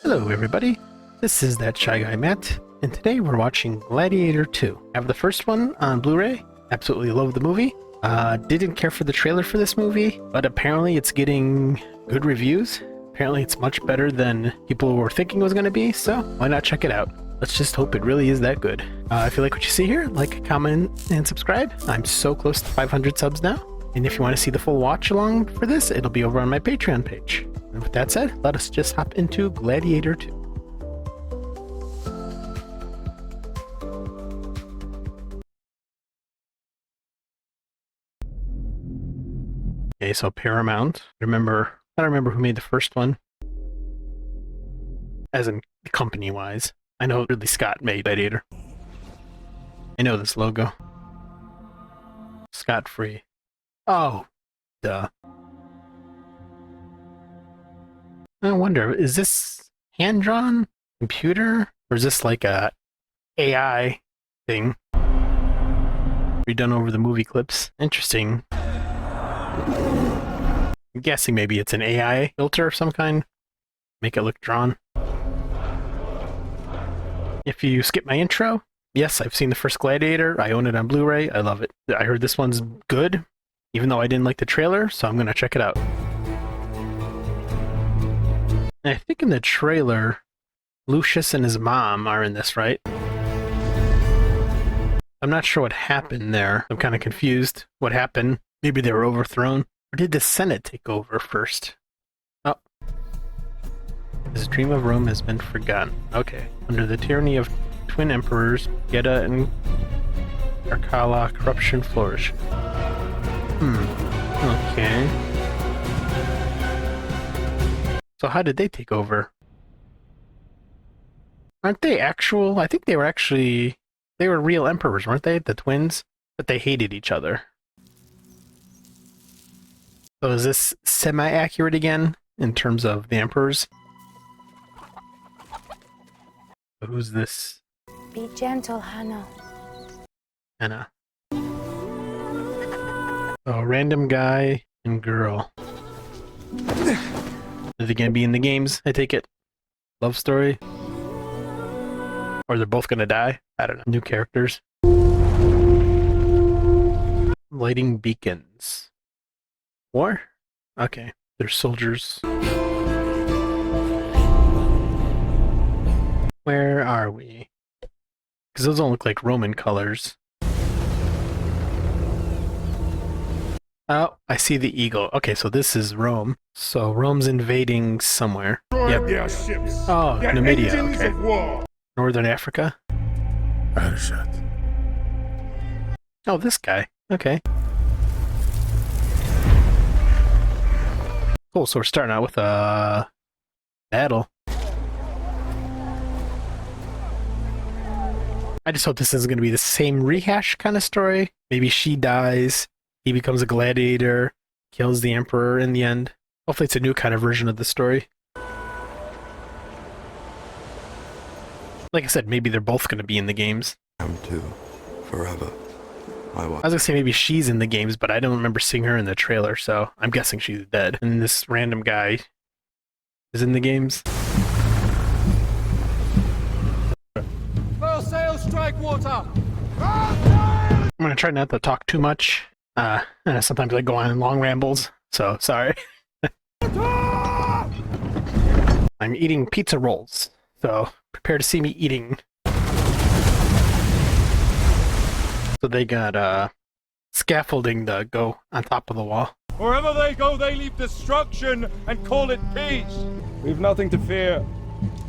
Hello everybody, this is That Shy Guy Matt, and today we're watching Gladiator 2. I have the first one on Blu-ray, absolutely love the movie. Didn't care for the trailer for this movie, but apparently it's getting good reviews. Apparently it's much better than people were thinking it was going to be, so why not check it out? Let's just hope it really is that good. If you like what you see here, like, comment, and subscribe. I'm so close to 500 subs now. And if you want to see the full watch along for this, it'll be over on my Patreon page. And with that said, let us just hop into Gladiator 2. Okay, so Paramount. I don't remember who made the first one. As in company-wise. I know Ridley Scott made Gladiator. I know this logo. Scot-free. Oh, duh. I wonder, is this hand-drawn computer? Or is this like a AI thing? Redone over the movie clips. Interesting. I'm guessing maybe it's an AI filter of some kind. Make it look drawn. If you skip my intro, yes, I've seen the first Gladiator. I own it on Blu-ray. I love it. I heard this one's good, even though I didn't like the trailer, so I'm going to check it out. And I think in the trailer, Lucius and his mom are in this, right? I'm not sure what happened there. I'm kind of confused. What happened? Maybe they were overthrown? Or did the Senate take over first? Oh. His dream of Rome has been forgotten. Okay. Under the tyranny of twin emperors, Geta and Carcalla, corruption flourished. Okay. So how did they take over? Aren't they actual? I think they were actually... They were real emperors, weren't they? The twins? But they hated each other. So is this semi-accurate again, in terms of the emperors? So who's this? Be gentle, Hannah. Hannah. Oh, random guy and girl. Are they gonna be in the games, I take it? Love story? Or they're both gonna die? I don't know. New characters. Lighting beacons. War? Okay. They're soldiers. Where are we? Because those don't look like Roman colors. Oh, I see the eagle. Okay, so this is Rome. So Rome's invading somewhere. Yep. Their ships, Oh, their Numidia. engines Okay. of war. Northern Africa. Oh, this guy. Okay. Cool, so we're starting out with a battle. I just hope this isn't going to be the same rehash kind of story. Maybe she dies, he becomes a gladiator, kills the emperor in the end. Hopefully it's a new kind of version of the story. Like I said, maybe they're both going to be in the games. I'm too. Forever. My wife. I was gonna say maybe she's in the games, but I don't remember seeing her in the trailer, so I'm guessing she's dead. And this random guy is in the games. Furl sail, strike water. I'm gonna try not to talk too much. Sometimes I go on long rambles, so sorry. I'm eating pizza rolls, so prepare to see me eating. So they got scaffolding to go on top of the wall. Wherever they go, they leave destruction and call it peace. We've nothing to fear.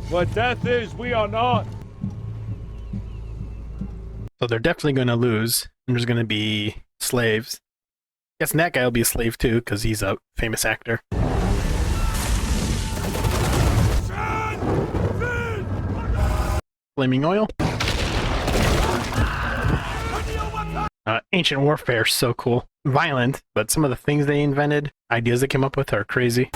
Where death is, we are not. So they're definitely going to lose. And there's going to be slaves. Guessing that guy will be a slave too, because he's a famous actor. Flaming oil. Ancient warfare is so cool. Violent, but some of the things they invented, ideas they came up with are crazy.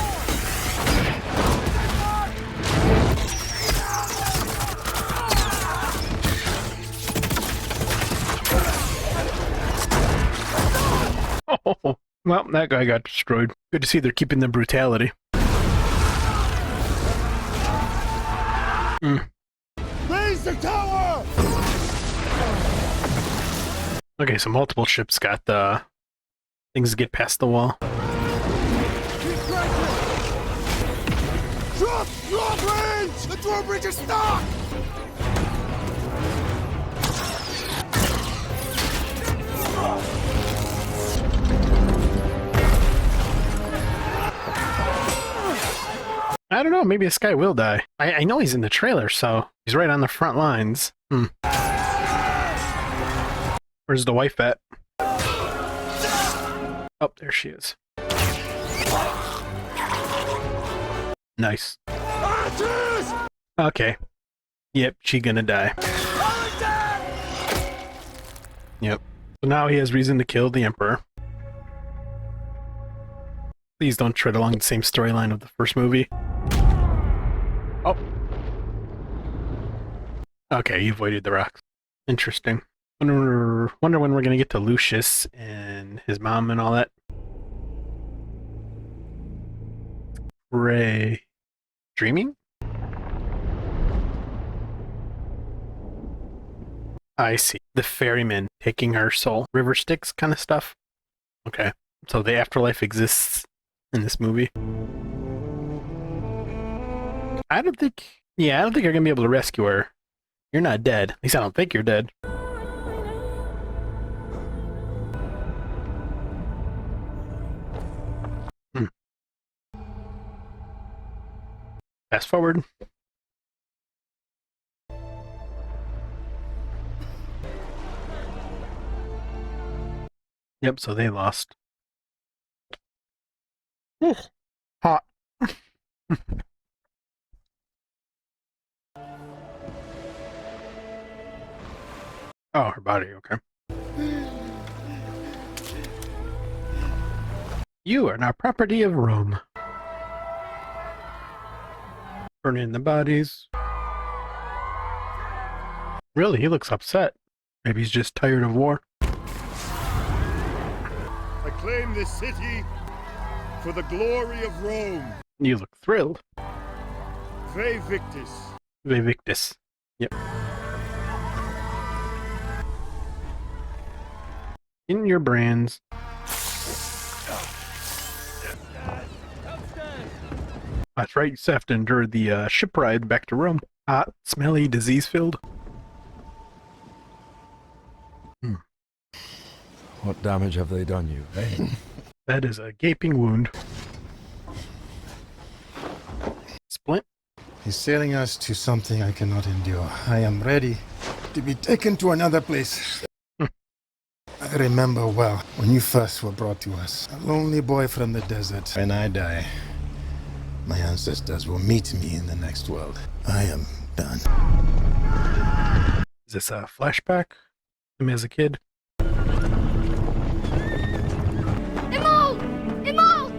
Oh, well, that guy got destroyed. Good to see they're keeping the brutality. Raise the tower! Okay, so multiple ships got the things to get past the wall. Keep cracking! Drop drawbridge! The drawbridge is stuck! I don't know, maybe this guy will die. I know he's in the trailer, so he's right on the front lines. Where's the wife at? Oh, there she is. Nice. Okay. Yep, she gonna die. Yep. So now he has reason to kill the Emperor. Please don't tread along the same storyline of the first movie. Oh. Okay, you avoided the rocks. Interesting. Wonder when we're gonna get to Lucius and his mom and all that. Ray. Dreaming? I see. The ferryman taking her soul. River Styx kind of stuff. Okay. So the afterlife exists in this movie. I don't think you're gonna be able to rescue her. You're not dead. At least I don't think you're dead. Fast forward. Yep, so they lost. Hot. Oh, her body, okay. You are now property of Rome. Burning the bodies. Really, he looks upset. Maybe he's just tired of war. I claim this city for the glory of Rome. You look thrilled. Ve Victis. Ve Victis. Yep. In your brands. That's right, you still have to endure the ship ride back to Rome. Hot, smelly, disease-filled. What damage have they done you, eh? That is a gaping wound. Splint? He's sailing us to something I cannot endure. I am ready to be taken to another place. I remember well when you first were brought to us. A lonely boy from the desert. When I die, my ancestors will meet me in the next world. I am done. Is this a flashback? Him as a kid? Emol! Emol!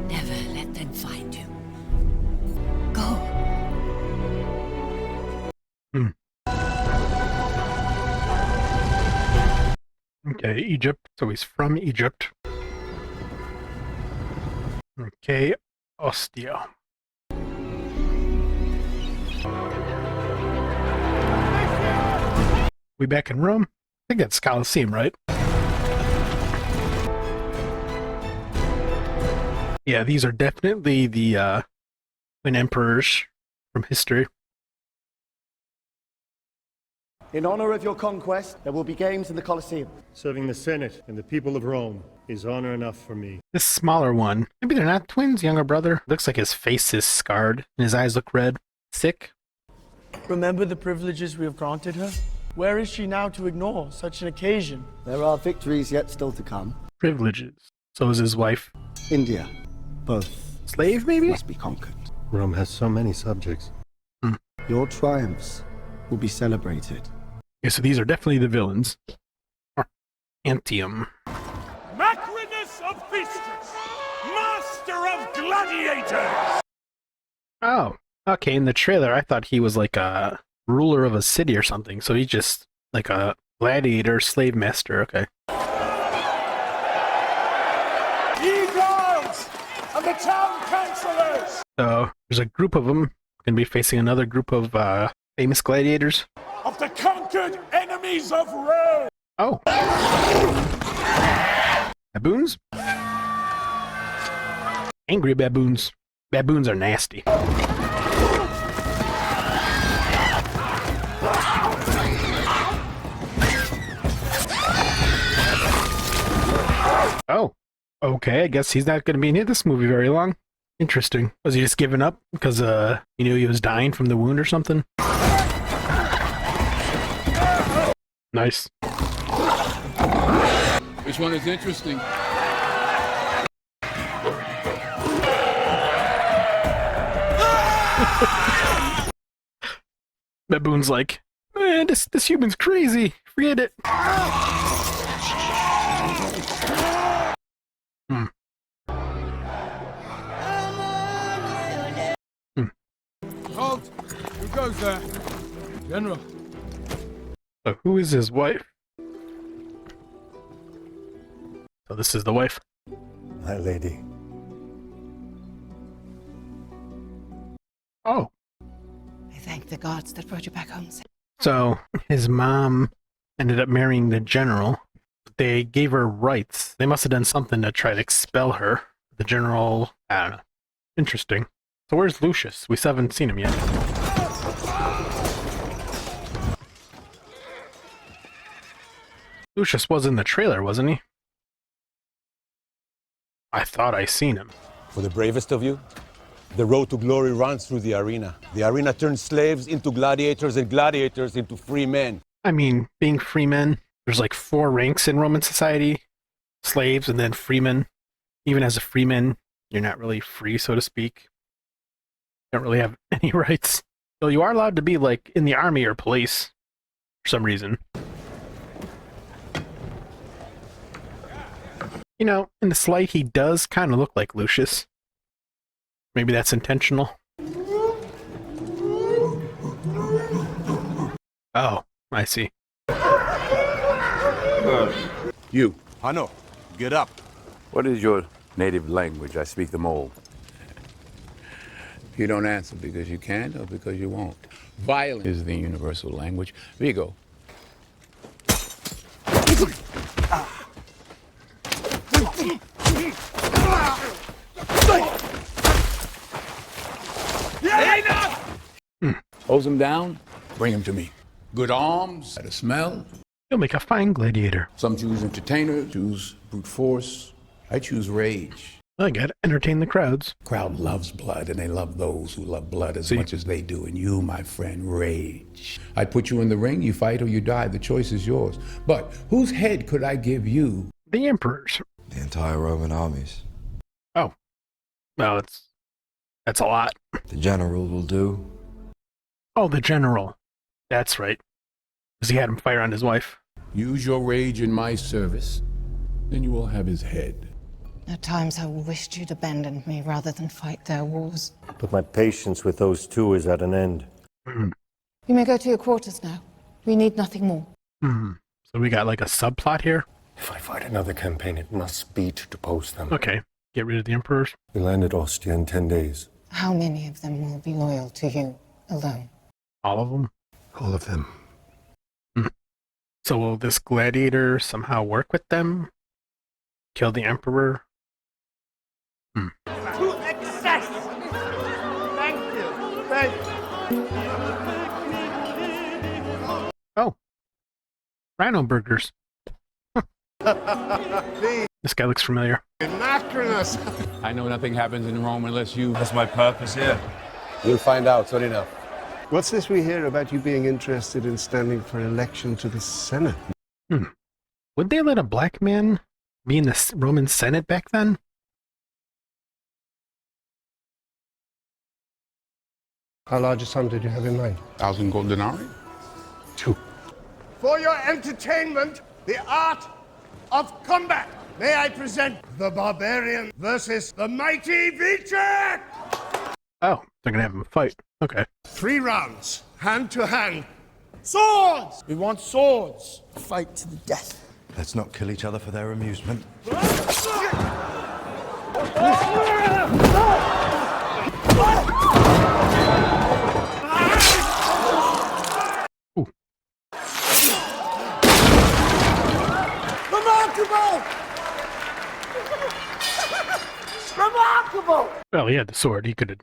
Never let them find you. Go. Okay, Egypt. So he's from Egypt. Okay, Ostia. We back in Rome? I think that's Colosseum, right? Yeah, these are definitely the twin emperors from history. In honor of your conquest, there will be games in the Colosseum. Serving the Senate and the people of Rome is honor enough for me. This smaller one, maybe they're not twins, younger brother. Looks like his face is scarred and his eyes look red. Sick. Remember the privileges we have granted her? Where is she now to ignore such an occasion? There are victories yet still to come. Privileges. So is his wife. India, both Slave, maybe? must be conquered. Rome has so many subjects. Your triumphs will be celebrated. Okay, so these are definitely the villains. Antium. Macrinus of Thestus, master of gladiators! Oh, okay, in the trailer I thought he was like a ruler of a city or something, so he's just like a gladiator slave master, okay. Ye guards and the town councillors! So there's a group of them Gonna be facing another group of famous gladiators. Of the conquered enemies of Rome! Oh. Baboons? Angry baboons. Baboons are nasty. Oh. Okay, I guess he's not going to be in this movie very long. Interesting. Was he just giving up because he knew he was dying from the wound or something? Nice. Which one is interesting? Baboon's like, man, this human's crazy. Forget it. Halt! Who goes there? General. So who is his wife? So this is the wife. My lady. Oh. I thank the gods that brought you back home safe. So his mom ended up marrying the general. They gave her rights. They must have done something to try to expel her. The general, I don't know. Interesting. So where's Lucius? We still haven't seen him yet. Lucius was in the trailer, wasn't he? I thought I seen him. For the bravest of you, the road to glory runs through the arena. The arena turns slaves into gladiators and gladiators into free men. I mean, being free men, there's like 4 ranks in Roman society. Slaves and then freemen. Even as a freeman, you're not really free, so to speak. You don't really have any rights. So you are allowed to be like in the army or police for some reason. You know, in the slight, he does kind of look like Lucius. Maybe that's intentional. Oh, I see. You, Hano, get up. What is your native language? I speak them all. You don't answer because you can't or because you won't. Violence is the universal language. Vigo. Hose him down, bring him to me. Good arms, at a smell. You'll make a fine gladiator. Some choose entertainer, choose brute force. I choose rage. I gotta entertain the crowds. Crowd loves blood, and they love those who love blood as much as they do. And you, my friend, rage. I put you in the ring, you fight or you die. The choice is yours. But whose head could I give you? The emperor's. The entire Roman armies. Oh. Well, that's a lot. The general will do. Oh, the general. That's right. Because he had him fire on his wife. Use your rage in my service, then you will have his head. At times I wished you'd abandoned me rather than fight their wars. But my patience with those two is at an end. You may go to your quarters now. We need nothing more. So we got like a subplot here? If I fight another campaign, it must be to depose them. Okay. Get rid of the emperors. We land at Ostia in 10 days. How many of them will be loyal to you alone? All of them? All of them. So will this gladiator somehow work with them? Kill the emperor? To excess! Thank you. Thank you. Oh. Rhino burgers. This guy looks familiar. I know nothing happens in Rome unless you... That's my purpose here. You'll find out soon enough. What's this we hear about you being interested in standing for election to the Senate? Would they let a black man be in the Roman Senate back then? How large a sum did you have in mind? 1,000 gold denarii? 2. For your entertainment, the art of combat. May I present the barbarian versus the mighty Vichek? Oh, they're gonna have him fight. Okay. 3 rounds, hand to hand. Swords! We want swords. Fight to the death. Let's not kill each other for their amusement. Remarkable! Remarkable! Well, he had the sword. He could have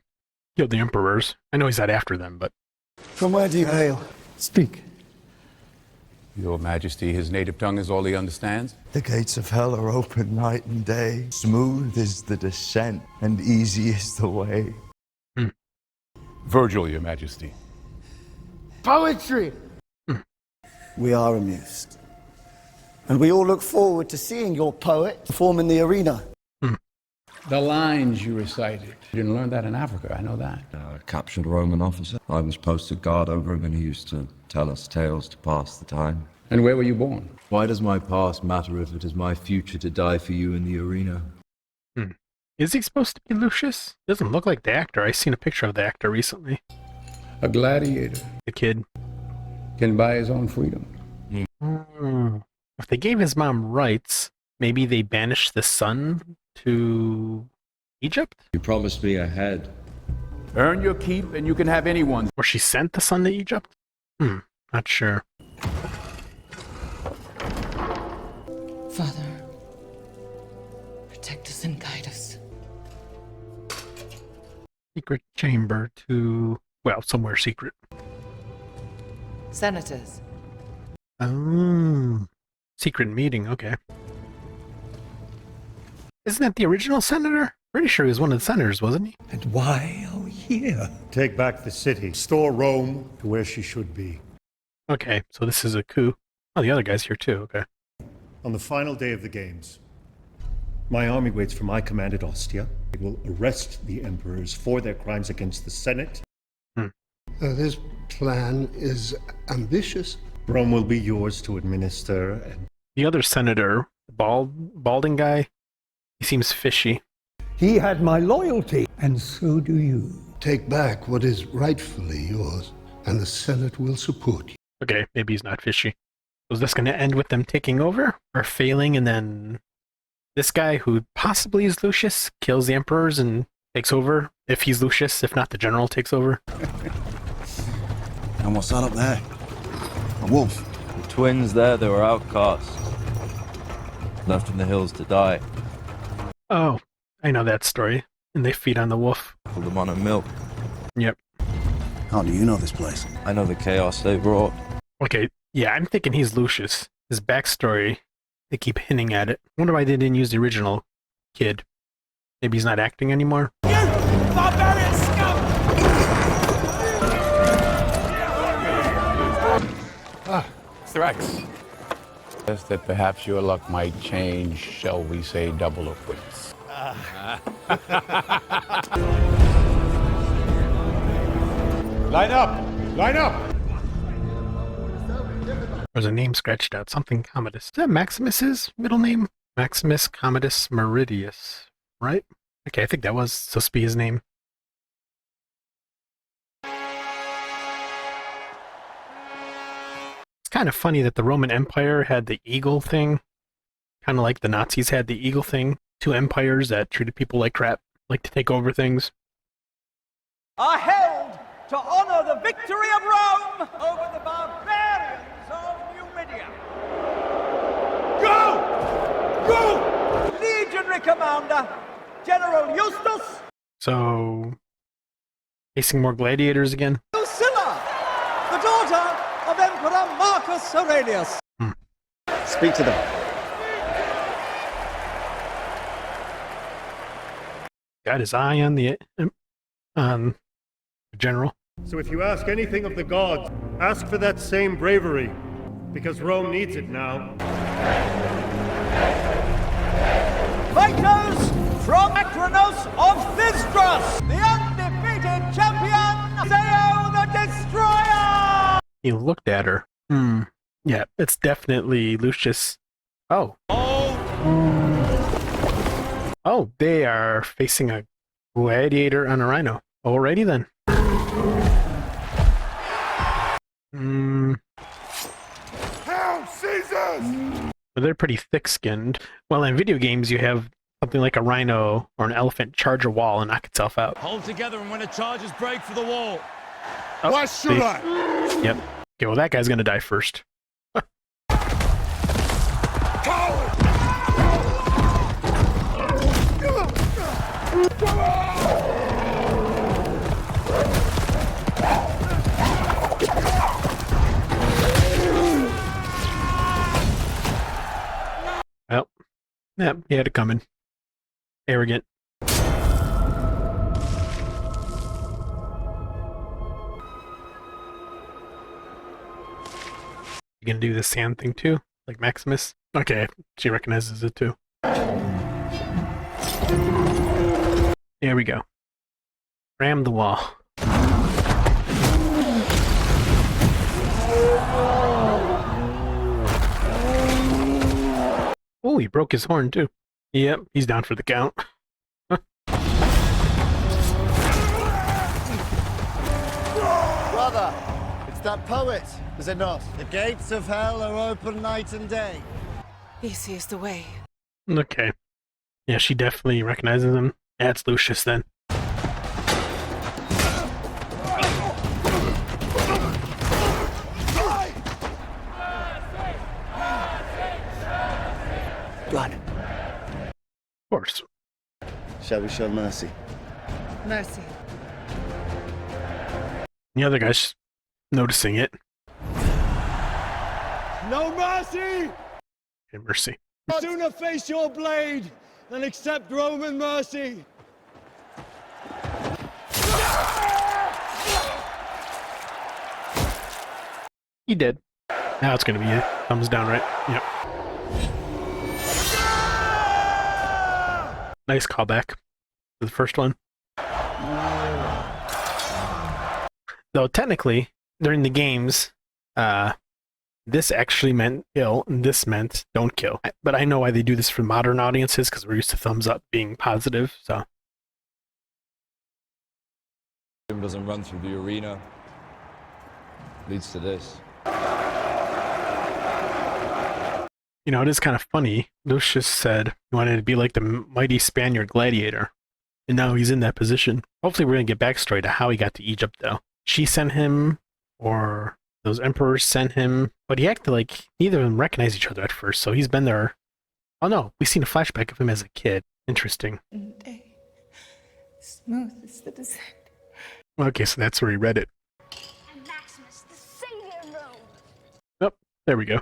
killed the emperors. I know he's not after them, but... From where do you hail? Speak. Your Majesty, his native tongue is all he understands. The gates of hell are open night and day. Smooth is the descent, and easy is the way. Virgil, Your Majesty. Poetry! We are amused. And we all look forward to seeing your poet perform in the arena. The lines you recited. You didn't learn that in Africa, I know that. A captured Roman officer. I was posted guard over him, and he used to tell us tales to pass the time. And where were you born? Why does my past matter if it is my future to die for you in the arena? Is he supposed to be Lucius? Doesn't look like the actor. I seen a picture of the actor recently. A gladiator. The kid. Can buy his own freedom. If they gave his mom rights, maybe they banished the son to Egypt? You promised me a head. Earn your keep and you can have anyone. Or she sent the son to Egypt? Not sure. Father, protect us and guide us. Secret chamber to... well, somewhere secret. Senators. Oh. Secret meeting, okay. Isn't that the original senator? Pretty sure he was one of the senators, wasn't he? And why are we here? Take back the city. Restore Rome to where she should be. Okay, so this is a coup. Oh, the other guy's here too, okay. On the final day of the games, my army waits for my command at Ostia. It will arrest the emperors for their crimes against the Senate. This plan is ambitious. Rome will be yours to administer, and The other senator, the balding guy, he seems fishy. He had my loyalty, and so do you. Take back what is rightfully yours, and the Senate will support you. Okay, maybe he's not fishy. So is this going to end with them taking over? Or failing, and then this guy, who possibly is Lucius, kills the emperors and takes over? If he's Lucius, if not, the general takes over. And what's that up there? A wolf. The twins there, they were outcasts. Left in the hills to die. Oh, I know that story. And they feed on the wolf. Pulled them on a milk. Yep. How do you know this place? I know the chaos they brought. Okay, yeah, I'm thinking he's Lucius. His backstory, they keep hinting at it. Wonder why they didn't use the original kid. Maybe he's not acting anymore. You barbarian scum! Mr. X. Guess that perhaps your luck might change, shall we say, double or quits. line up! Line up! There's a name scratched out. Something Commodus. Is that Maximus's middle name? Maximus Commodus Meridius, right? Okay, I think that was supposed to be his name. It's kind of funny that the Roman Empire had the eagle thing. Kind of like the Nazis had the eagle thing. Two empires that treated people like crap, like to take over things. Are held to honor the victory of Rome over the barbarians of Numidia. Go! Go! Legionary Commander, General Eustace. So, facing more gladiators again? Lucilla, the daughter of Emperor Marcus Aurelius. Speak to them. Got his eye on the general. So if you ask anything of the gods, ask for that same bravery, because Rome needs it now. Fighters from Acronos of Thistros, the undefeated champion, Zeo the Destroyer! He looked at her. Yeah, it's definitely Lucius. Oh. Oh, they are facing a gladiator on a rhino. Alrighty then. Hail Caesars! But they're pretty thick-skinned. Well, in video games, you have something like a rhino or an elephant charge a wall and knock itself out. Hold together, and when the charges break for the wall. Oh, Why should I? Yep. Okay, well, that guy's gonna die first. Coward! Well, yep, he had it coming. Arrogant. You gonna do the sand thing too? Like Maximus? Okay, she recognizes it too. There we go. Ram the wall. Oh, he broke his horn too. Yep, he's down for the count. Brother, it's that poet, is it not? The gates of hell are open night and day. Easy is the way. Okay. Yeah, she definitely recognizes him. That's Lucius then. Blood. Of course. Shall we show mercy? Mercy. The other guy's noticing it. No mercy! Okay, mercy. Sooner face your blade than accept Roman mercy. He did. Now it's gonna be a thumbs down, right? Yep. Nice callback to the first one. Though technically, during the games, this actually meant kill, and this meant don't kill. But I know why they do this for modern audiences, because we're used to thumbs up being positive, so. Doesn't run through the arena. Leads to this. You know, it is kind of funny. Lucius said he wanted to be like the mighty Spaniard Gladiator, and now he's in that position. Hopefully we're going to get backstory to how he got to Egypt, though. She sent him, or those emperors sent him, but he acted like neither of them recognized each other at first, so he's been there. Oh no, we've seen a flashback of him as a kid. Interesting. Day. Smooth is the descent. Okay, so that's where he read it. And Maximus, the savior of Rome. Oh, there we go.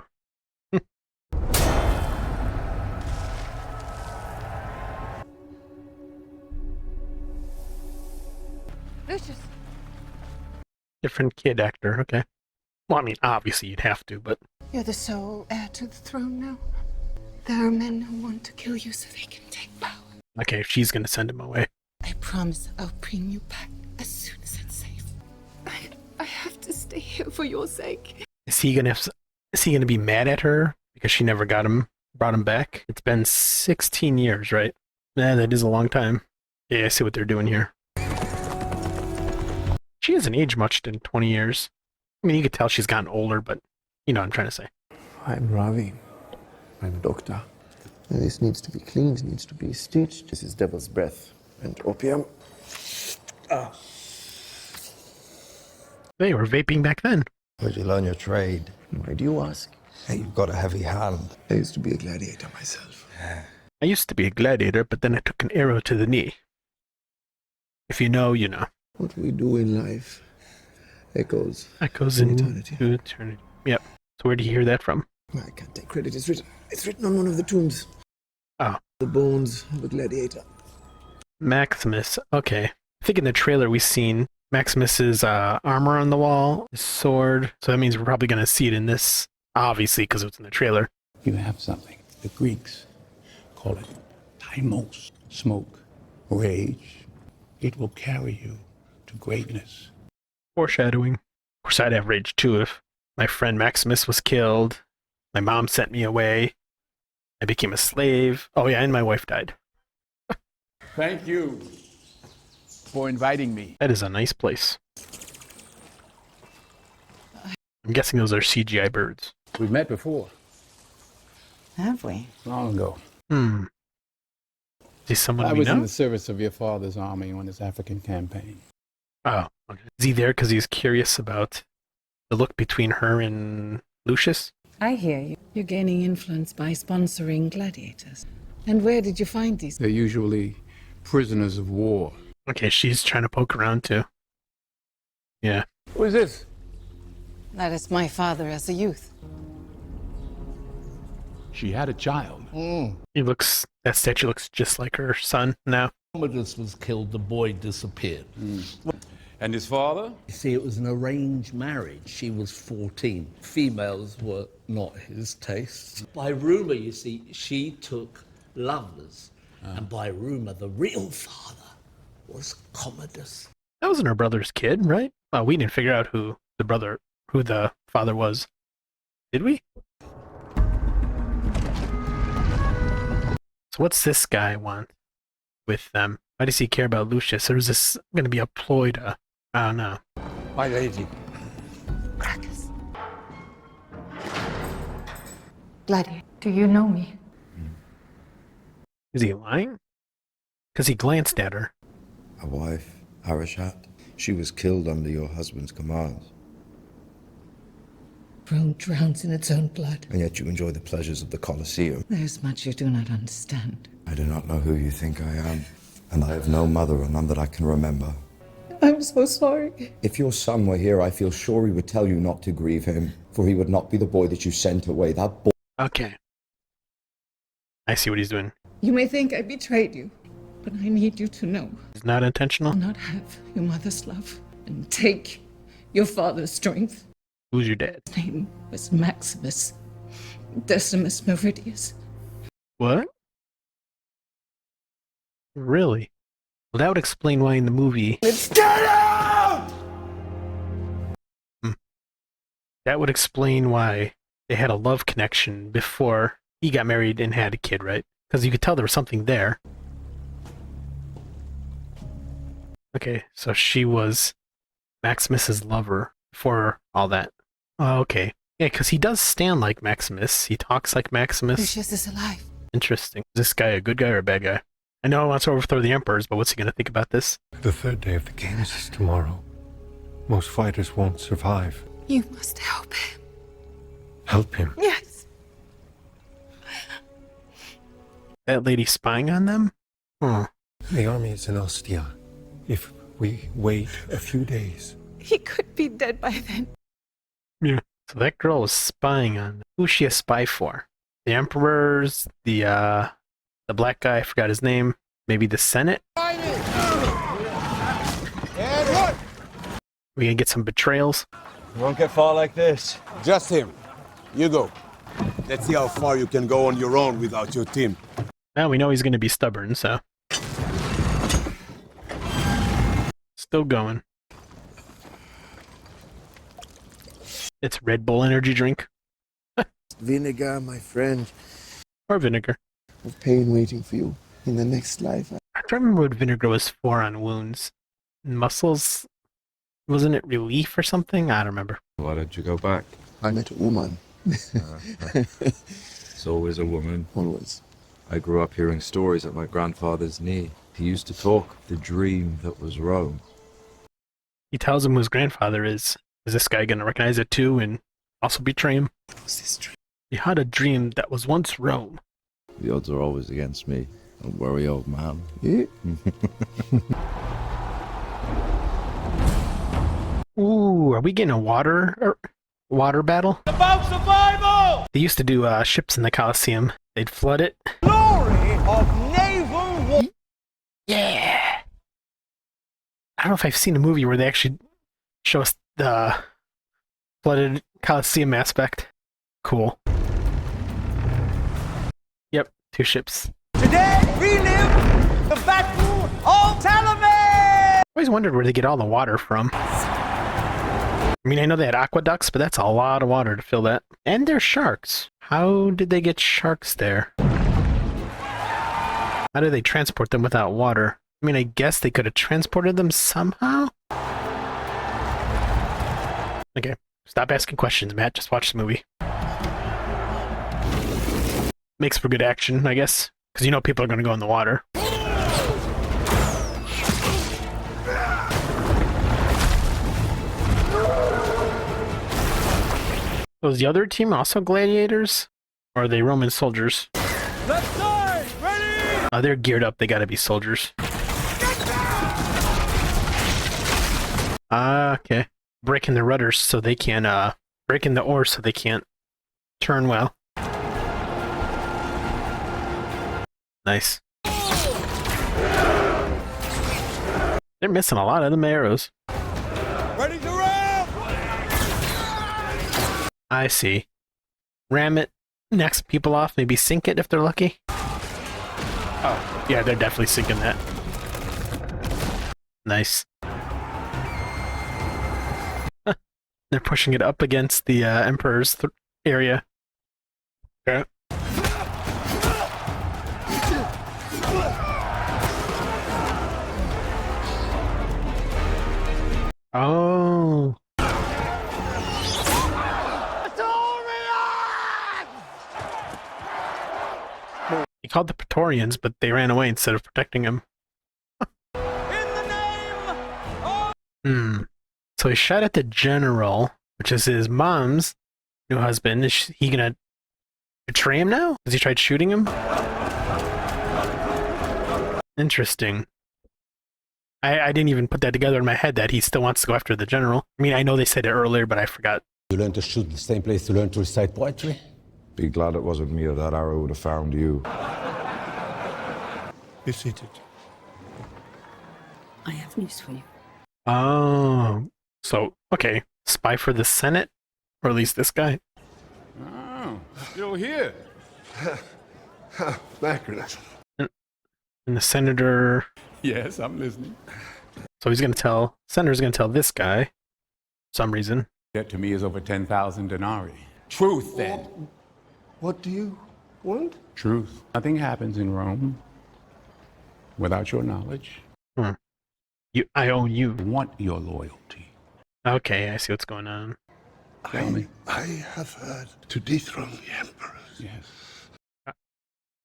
Lucius. Different kid actor, okay. Well, I mean, obviously you'd have to, but... You're the sole heir to the throne now. There are men who want to kill you so they can take power. Okay, she's gonna send him away. I promise I'll bring you back as soon as it's safe. I have to stay here for your sake. Is he gonna be mad at her because she never brought him back? It's been 16 years, right? Yeah, that is a long time. Yeah, I see what they're doing here. She hasn't aged much in 20 years. I mean, you could tell she's gotten older, but you know what I'm trying to say. I'm Ravi. I'm a doctor. And this needs to be cleaned, needs to be stitched. This is devil's breath and opium. They were vaping back then. Where'd you learn your trade? Why do you ask? Hey, you've got a heavy hand. I used to be a gladiator myself. I used to be a gladiator, but then I took an arrow to the knee. If you know, you know. What we do in life echoes in eternity. Eternity. Yep. So where did you hear that from? I can't take credit. It's written on one of the tombs. Oh. The bones of a gladiator. Maximus. Okay. I think in the trailer we've seen Maximus's armor on the wall, his sword. So that means we're probably going to see it in this, obviously, because it's in the trailer. You have something. The Greeks call it thymos, smoke, rage. It will carry you to greatness. Foreshadowing. Of course, I'd have rage too if my friend Maximus was killed, my mom sent me away, I became a slave. Oh yeah, and my wife died. Thank you for inviting me. That is a nice place. I'm guessing those are CGI birds. We've met before. Have we? Long ago. Is he someone I we was know? in the service of your father's army on his African campaign. Oh, okay. Is he there because he's curious about the look between her and Lucius? I hear you. You're gaining influence by sponsoring gladiators. And where did you find these? They're usually prisoners of war. Okay, she's trying to poke around too. Yeah. Who is this? That is my father as a youth. She had a child. That statue looks just like her son now. Commodus was killed, the boy disappeared. And his father? You see, it was an arranged marriage. She was 14. Females were not his taste. By rumor, you see, she took lovers. And by rumor, the real father was Commodus. That wasn't her brother's kid, right? Well, we didn't figure out who the father was. Did we? So what's this guy want with them? Why does he care about Lucius? Or is this going to be a ploy to... I don't know. My lady. Gracchus. Gladiator, do you know me? Is he lying? Because he glanced at her. A wife, Arashat. She was killed under your husband's commands. Rome drowns in its own blood. And yet you enjoy the pleasures of the Colosseum. There is much you do not understand. I do not know who you think I am. And I have no mother or none that I can remember. I'm so sorry. If your son were here, I feel sure he would tell you not to grieve him, for he would not be the boy that you sent away. That boy... Okay. I see what he's doing. You may think I betrayed you, but I need you to know. It's not intentional? Do not have your mother's love and take your father's strength. Who's your dad? His name was Maximus Decimus Meridius. What? Really? Well, that would explain why in the movie... Let's get out! That would explain why they had a love connection before he got married and had a kid, right? Because you could tell there was something there. Okay, so she was Maximus's lover before all that. Oh, okay. Yeah, because he does stand like Maximus. He talks like Maximus. Lucius is alive. Interesting. Is this guy a good guy or a bad guy? I know he wants to overthrow the emperors, but what's he going to think about this? The third day of the games is tomorrow. Most fighters won't survive. You must help him. Help him. Yes. That lady spying on them? Huh. The army is in Ostia. If we wait a few days... He could be dead by then. Yeah. So that girl was spying on them. Who's she a spy for? The emperors? The black guy, I forgot his name. Maybe the Senate? We gonna get some betrayals? You won't get far like this. Just him. You go. Let's see how far you can go on your own without your team. Now we know he's gonna be stubborn, so... Still going. It's Red Bull energy drink. Vinegar, my friend. Or vinegar. Of pain waiting for you in the next life. I don't remember what vinegar was for on wounds. Muscles? Wasn't it relief or something? I don't remember. Why don't you go back? I met a woman. It's always a woman. Always. I grew up hearing stories at my grandfather's knee. He used to talk of the dream that was Rome. He tells him who his grandfather is. Is this guy gonna recognize it too and also betray him? What's this dream? You had a dream that was once Rome. The odds are always against me. Don't worry, old man. Yeah. Ooh, are we getting a water battle? About survival! They used to do ships in the Colosseum. They'd flood it. Glory of naval war! Yeah! I don't know if I've seen a movie where they actually show us the flooded Colosseum aspect. Cool. Yep, 2 ships. Today we live the Battle of Salamis! I always wondered where they get all the water from. I mean, I know they had aqueducts, but that's a lot of water to fill that. And they're sharks. How did they get sharks there? How do they transport them without water? I mean, I guess they could have transported them somehow? Okay, stop asking questions, Matt. Just watch the movie. Makes for good action, I guess. Because you know people are going to go in the water. Was the other team also gladiators? Or are they Roman soldiers? Left side, ready! They're geared up. They gotta be soldiers. Ah, okay. Breaking the rudders so they can, breaking the oars so they can't turn well. Nice. They're missing a lot of them arrows. Ready to ram! I see. Ram it, knock some people off, maybe sink it if they're lucky. Oh, yeah, they're definitely sinking that. Nice. They're pushing it up against the Emperor's area. Yeah. Oh. He called the Praetorians, but they ran away instead of protecting him. So he shot at the general, which is his mom's new husband. Is he gonna betray him now? Because he tried shooting him? Interesting. I didn't even put that together in my head that he still wants to go after the general. I mean, I know they said it earlier, but I forgot. You learn to shoot the same place you learn to recite poetry? Be glad it wasn't me, or that arrow would have found you. Be seated. I have news for you. Oh. So, okay. Spy for the Senate? Or at least this guy. Oh, still here. Macronus. And the senator... Yes, I'm listening. So he's gonna tell... Senator's gonna tell this guy. For some reason. Debt to me is over 10,000 denarii. Truth, then. What do you want? Truth. Nothing happens in Rome without your knowledge. I own you. I want your loyalty. Okay, I see what's going on. Tell me. I have heard to dethrone the emperors. Yes.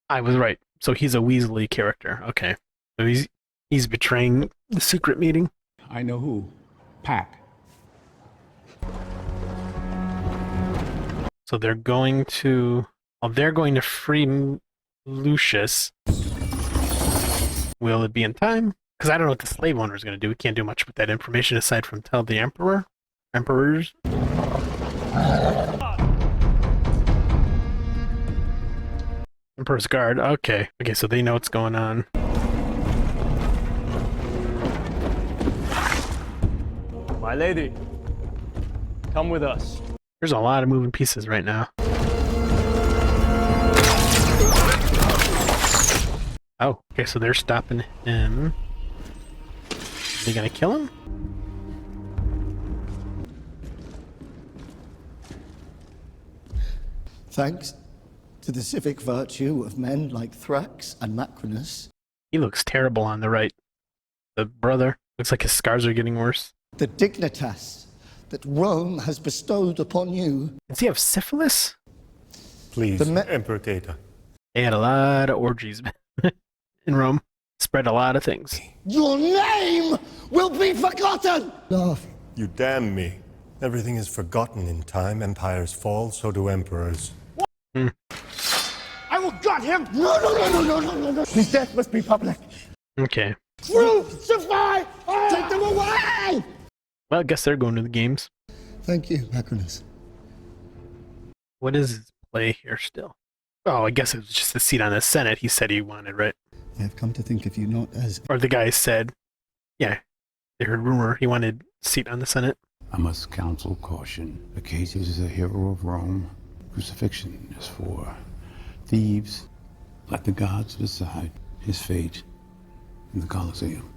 I was right. So he's a Weasley character. Okay. So he's betraying the secret meeting. I know who. Pack. So they're going to... Well, they're going to free Lucius. Will it be in time? Because I don't know what the slave owner is going to do. We can't do much with that information aside from tell the emperors. Emperor's Guard. Okay. Okay, so they know what's going on. My lady, come with us. There's a lot of moving pieces right now. Oh, okay, so they're stopping him. Are they gonna kill him? Thanks to the civic virtue of men like Thrax and Macronus, He looks terrible on the right. The brother. Looks like his scars are getting worse. the dignitas that Rome has bestowed upon you. Does he have syphilis? Please, Emperor Data. They had a lot of orgies in Rome. Spread a lot of things. Your name will be forgotten! Laugh. You damn me. Everything is forgotten in time. Empires fall, so do emperors. I will gut him! No. His death must be public. Okay. Crucify! Take them away! Well, I guess they're going to the games. Thank you, Macronus. What is his play here still? Oh, I guess it was just the seat on the Senate he said he wanted, right? I have come to think of you not as... Or the guy said, yeah, they heard rumor he wanted a seat on the Senate. I must counsel caution. Acacius is a hero of Rome. Crucifixion is for thieves. Let the gods decide his fate in the Colosseum.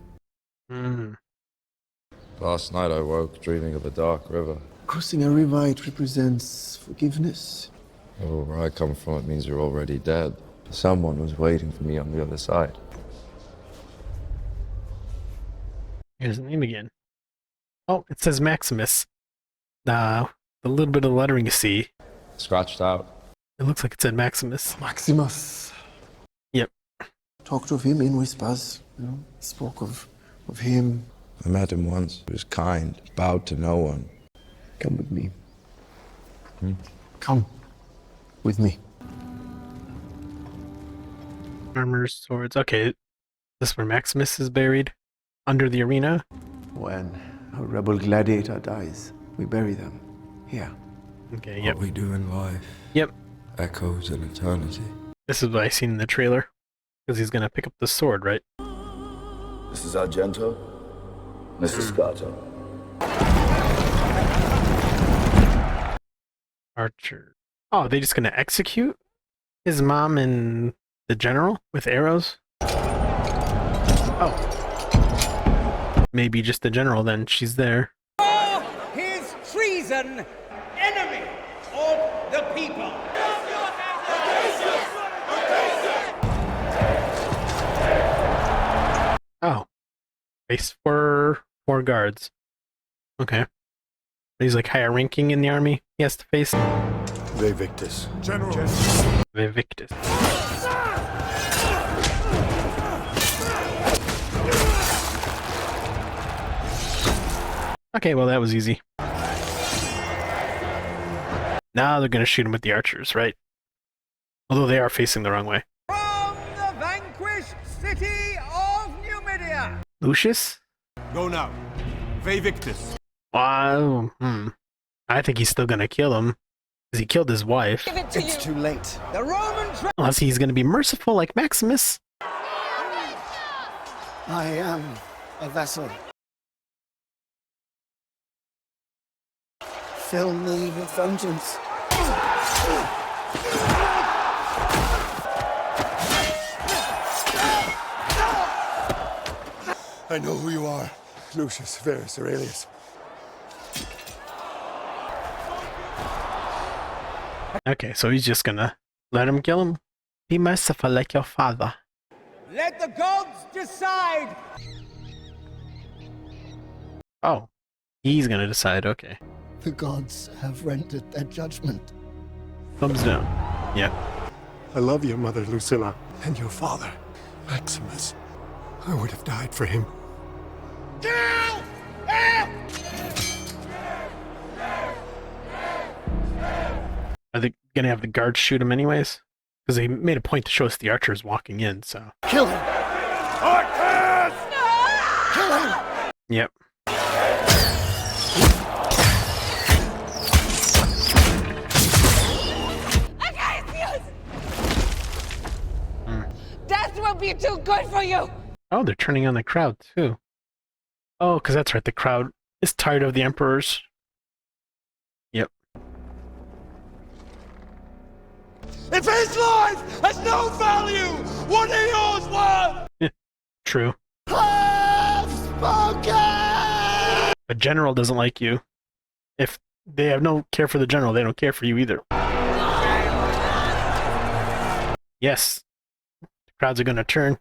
Last night I woke dreaming of a dark river. Crossing a river, it represents forgiveness. Oh, where I come from, it means you're already dead. Someone was waiting for me on the other side. Here's the name again. Oh, it says Maximus. The little bit of lettering you see. Scratched out. It looks like it said Maximus. Maximus. Yep. Talked of him in whispers, spoke of him. I met him once. He was kind, bowed to no one. Come with me. Come with me. Armors, swords. Okay. This is where Maximus is buried? Under the arena? When A rebel gladiator dies. We bury them. Here. Okay, yep. What we do in life. Yep. Echoes in eternity. This is what I seen in the trailer. Because he's gonna pick up the sword, right? This is Argento. Mrs. Scotto. Archer. Oh, they just gonna execute his mom and the general with arrows? Oh. Maybe just the general then. She's there. His treason, enemy of the people. Oh. Face for 4 guards. Okay. He's like higher ranking in the army. He has to face. Ve Victus. General. Ve Victus. Okay, well that was easy. Now they're gonna shoot him with the archers, right? Although they are facing the wrong way. From the vanquished city of Numidia. Lucius? Go now. Ve Victus. Wow. I think he's still gonna kill him. Because he killed his wife. It's too late. The Roman Unless he's gonna be merciful like Maximus. I am a vessel. Fill me with vengeance. I know who you are. Lucius Verus Aurelius. Okay, so he's just gonna let him kill him. Be merciful like your father. Let the gods decide. Oh. He's gonna decide, okay. The gods have rendered their judgment. Thumbs down. Yeah. I love your mother, Lucilla, and your father, Maximus. I would have died for him. Are they gonna have the guards shoot him anyways? Because they made a point to show us the archers walking in, so. Kill him! Archers! Kill him! Yep. Death will be too good for you! Oh, they're turning on the crowd too. Oh, because that's right, the crowd is tired of the emperors. Yep. If his life has no value, what are yours worth? True. I've spoken! A general doesn't like you. If they have no care for the general, they don't care for you either. Yes. The crowds are gonna turn.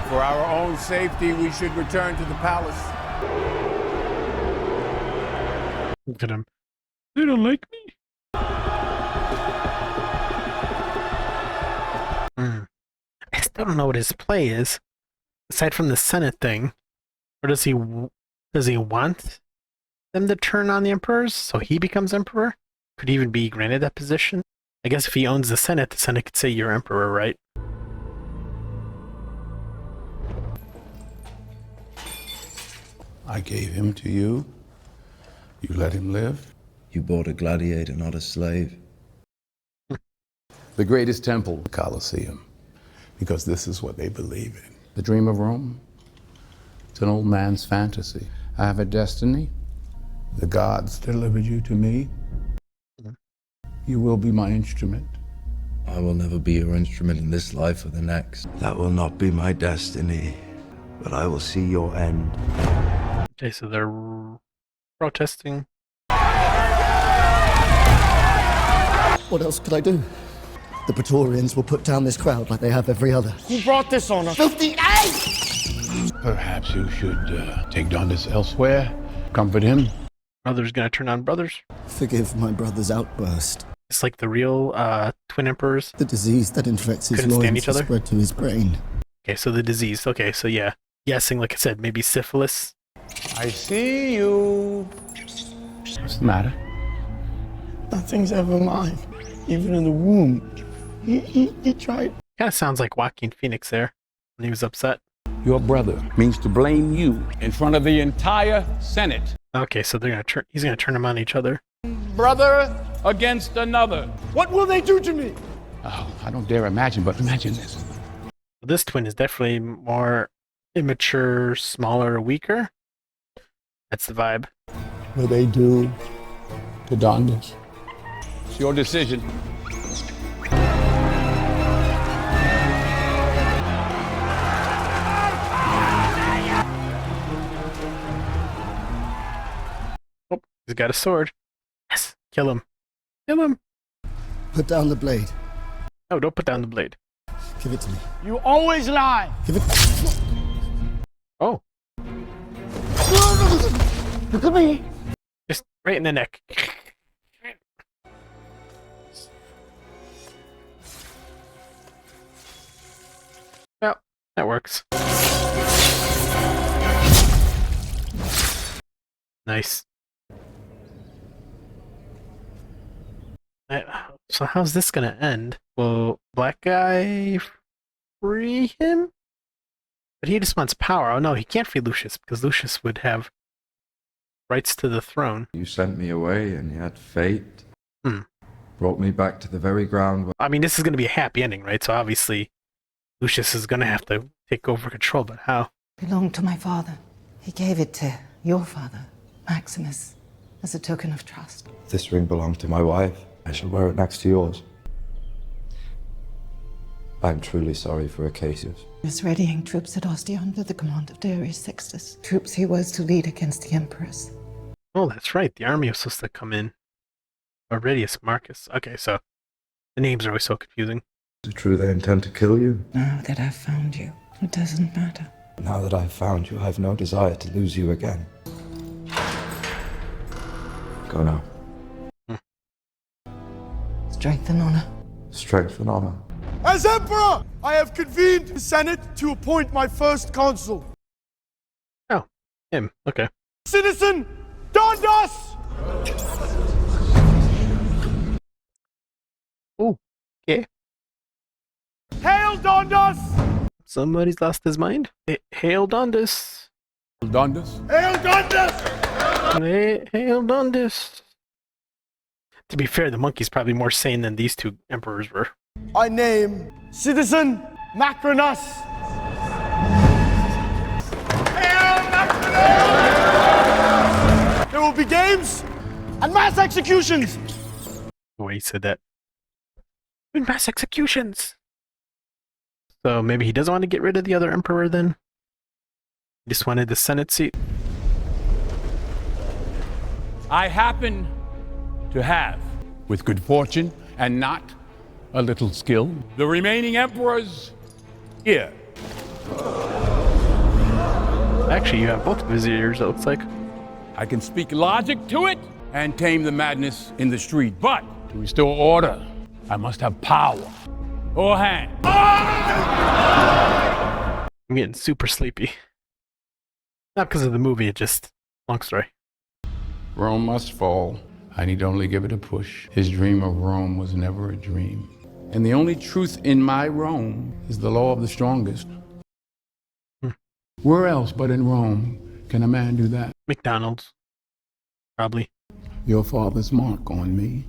For our own safety, we should return to the palace. Look at him. They don't like me. I still don't know what his play is, aside from the Senate thing. Or does he want them to turn on the emperors so he becomes emperor? Could he even be granted that position? I guess if he owns the Senate could say you're emperor, right? I gave him to you. You let him live. You bought a gladiator, not a slave. The greatest temple, the Colosseum, because this is what they believe in. The dream of Rome? It's an old man's fantasy. I have a destiny. The gods delivered you to me. You will be my instrument. I will never be your instrument in this life or the next. That will not be my destiny, but I will see your end. Okay, so they're protesting. What else could I do? The Praetorians will put down this crowd like they have every other. Who brought this on us? Filthy egg! Perhaps you should take Dondas elsewhere. Comfort him. Brothers gonna turn on brothers. Forgive my brother's outburst. It's like the real twin emperors. The disease that infects his couldn't stand loins each has other. spread to his brain. Okay, so the disease. Okay, so yeah. Guessing, like I said, maybe syphilis. I see you. What's the matter? Nothing's ever mine, even in the womb. He tried. Kind of sounds like Joaquin Phoenix there when he was upset. your brother means to blame you in front of the entire Senate. Okay, so he's gonna turn them on each other. Brother against another. What will they do to me? Oh, I don't dare imagine, but imagine this. This twin is definitely more immature, smaller, weaker. That's the vibe. What they do to Dondas? It's your decision. Oh, he's got a sword. Yes, kill him. Kill him. Put down the blade. No, don't put down the blade. Give it to me. You always lie. Give it. Oh. Look at me. Just right in the neck. Well, that works. Nice. So how's this gonna end? Will black guy free him? But he just wants power. Oh no, he can't free Lucius because Lucius would have rights to the throne. You sent me away, and yet fate brought me back to the very ground where... I mean, this is gonna be a happy ending, right? So obviously, Lucius is gonna have to take over control, but how? Belonged to my father. He gave it to your father, Maximus, as a token of trust. This ring belonged to my wife. I shall wear it next to yours. I'm truly sorry for Acacius. He was readying troops at Ostia under the command of Darius Sextus. Troops he was to lead against the emperors. Oh, that's right. The army was supposed to come in. Aurelius Marcus. Okay, so the names are always so confusing. Is it true they intend to kill you? Now that I've found you, it doesn't matter. Now that I've found you, I have no desire to lose you again. Go now. Strength and honor. Strength and honor. As Emperor, I have convened the Senate to appoint my first consul. Oh, him. Okay. Citizen Dondas! Oh, okay. Hail Dondas! Somebody's lost his mind. Hail Dondas. Dondas? Hail Dondas! Hail Dondas. To be fair, the monkey's probably more sane than these two emperors were. I name Citizen Macronus. Hail Macronus! There will be games and mass executions. The way he said that. And mass executions. So maybe he doesn't want to get rid of the other emperor then? He just wanted the Senate seat? I happen to have, with good fortune and not a little skill, the remaining emperors here. Actually, you have both viziers, it looks like. I can speak logic to it and tame the madness in the street, but to restore order, I must have power or hand. I'm getting super sleepy. Not because of the movie, it just... long story. Rome must fall. I need only give it a push. His dream of Rome was never a dream. And the only truth in my Rome is the law of the strongest. Where else but in Rome can a man do that? McDonald's. Probably. Your father's mark on me.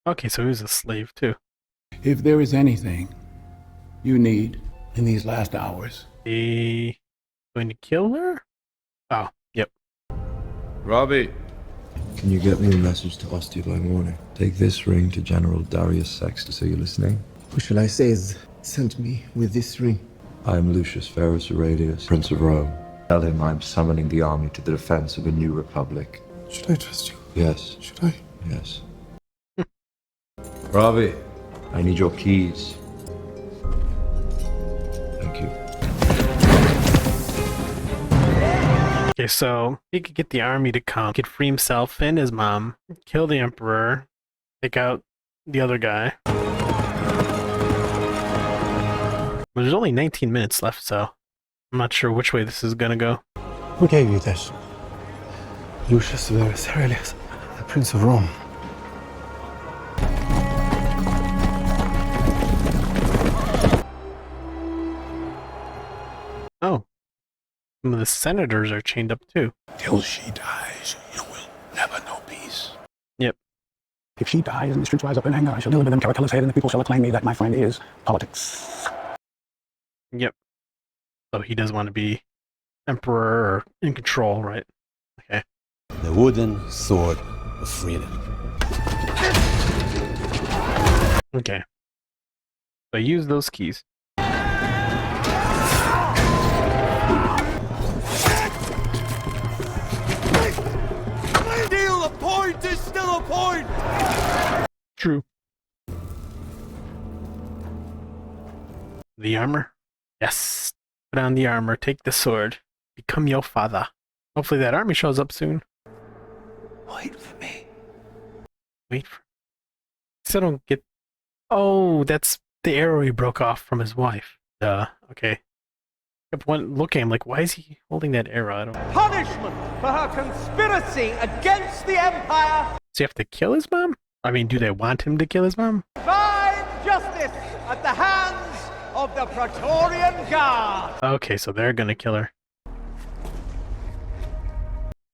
Okay, so he was a slave too. If there is anything you need in these last hours. He going to kill her? Oh, yep. Robbie! Can you get me a message to Ostia by morning? Take this ring to General Darius Sextus. Are you listening? Who shall I say is sent me with this ring? I am Lucius Verus Aurelius, Prince of Rome. Tell him I'm summoning the army to the defense of a new republic. Should I trust you? Yes. Should I? Yes. Robbie, I need your keys. Thank you. Okay, so he could get the army to come. He could free himself and his mom, kill the emperor, take out the other guy. But there's only 19 minutes left, so I'm not sure which way this is gonna go. Who gave you this? Lucius Verus Aurelius, the Prince of Rome. Oh, Some of the senators are chained up too. Till she dies, you will never know peace. Yep. If she dies and the streets rise up in anger, I shall deliver them Caracalla's head, and the people shall acclaim me. That, my friend, is politics. Yep. So he does want to be emperor or in control, right? Okay. The wooden sword of freedom. Okay. So use those keys. Still a point is still a point! True. The armor? Yes. Put on the armor, take the sword, become your father. Hopefully that army shows up soon. Wait for me. Wait for... Still don't get... Oh, that's the arrow he broke off from his wife. Okay. Kept looking, I'm like, why is he holding that arrow? I don't... Punishment for her conspiracy against the Empire! Does he have to kill his mom? I mean, do they want him to kill his mom? Divine justice at the hands of the Praetorian Guard! Okay, so they're gonna kill her.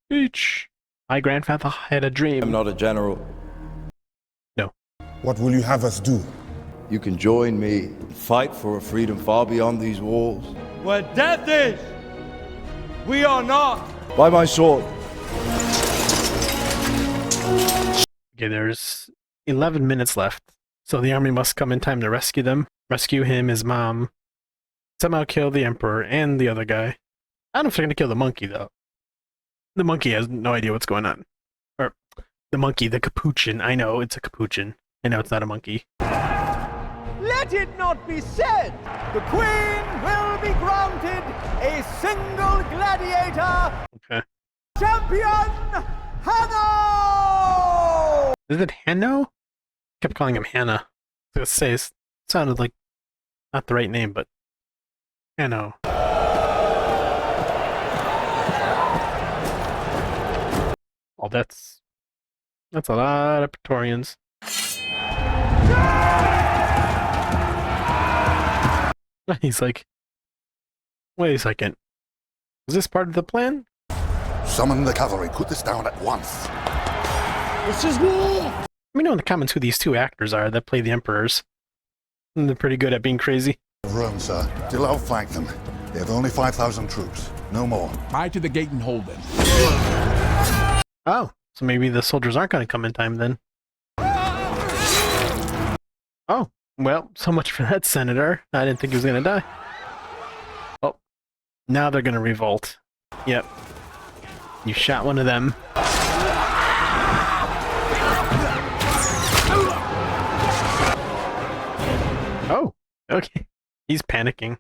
Each. My grandfather had a dream. I'm not a general. No. What will you have us do? You can join me and fight for a freedom far beyond these walls. Where death is, we are not. By my sword. Okay, there's 11 minutes left. So the army must come in time to rescue them. Rescue him, his mom. Somehow kill the emperor and the other guy. I don't know if they're gonna kill the monkey, though. The monkey has no idea what's going on. Or, the monkey, the capuchin. I know, it's a capuchin. I know it's not a monkey. Let it not be said, the Queen will be granted a single gladiator. Okay. Champion Hanno! Is it Hanno? Kept calling him Hannah. I was gonna say, it sounded like not the right name, but Hanno. Oh, that's a lot of Praetorians. He's like, wait a second. Is this part of the plan? Summon the cavalry. Put this down at once. This is war! Let me know in the comments who these two actors are that play the emperors. They're pretty good at being crazy. Rome, sir. Still outflank them. They have only 5,000 troops. No more. Tie to the gate and hold them. Oh, so maybe the soldiers aren't going to come in time then. Oh, well, so much for that senator. I didn't think he was going to die. Oh, now they're going to revolt. Yep. You shot one of them. Oh, okay. He's panicking.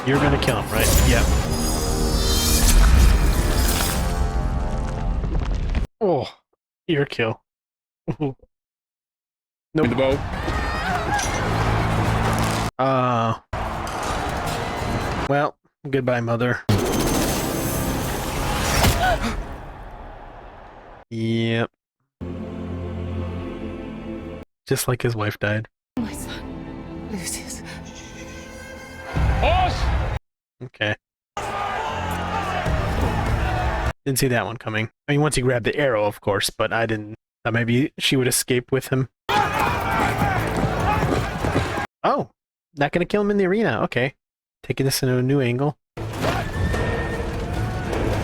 You're going to kill him, right? Yep. Oh, ear kill. Nope. In the bow. Well, goodbye, mother. Yep. Just like his wife died. My son, Lucius. Okay. Didn't see that one coming. I mean, once he grabbed the arrow, of course, but I didn't. Thought maybe she would escape with him. Oh, not gonna kill him in the arena. Okay. Taking this into a new angle.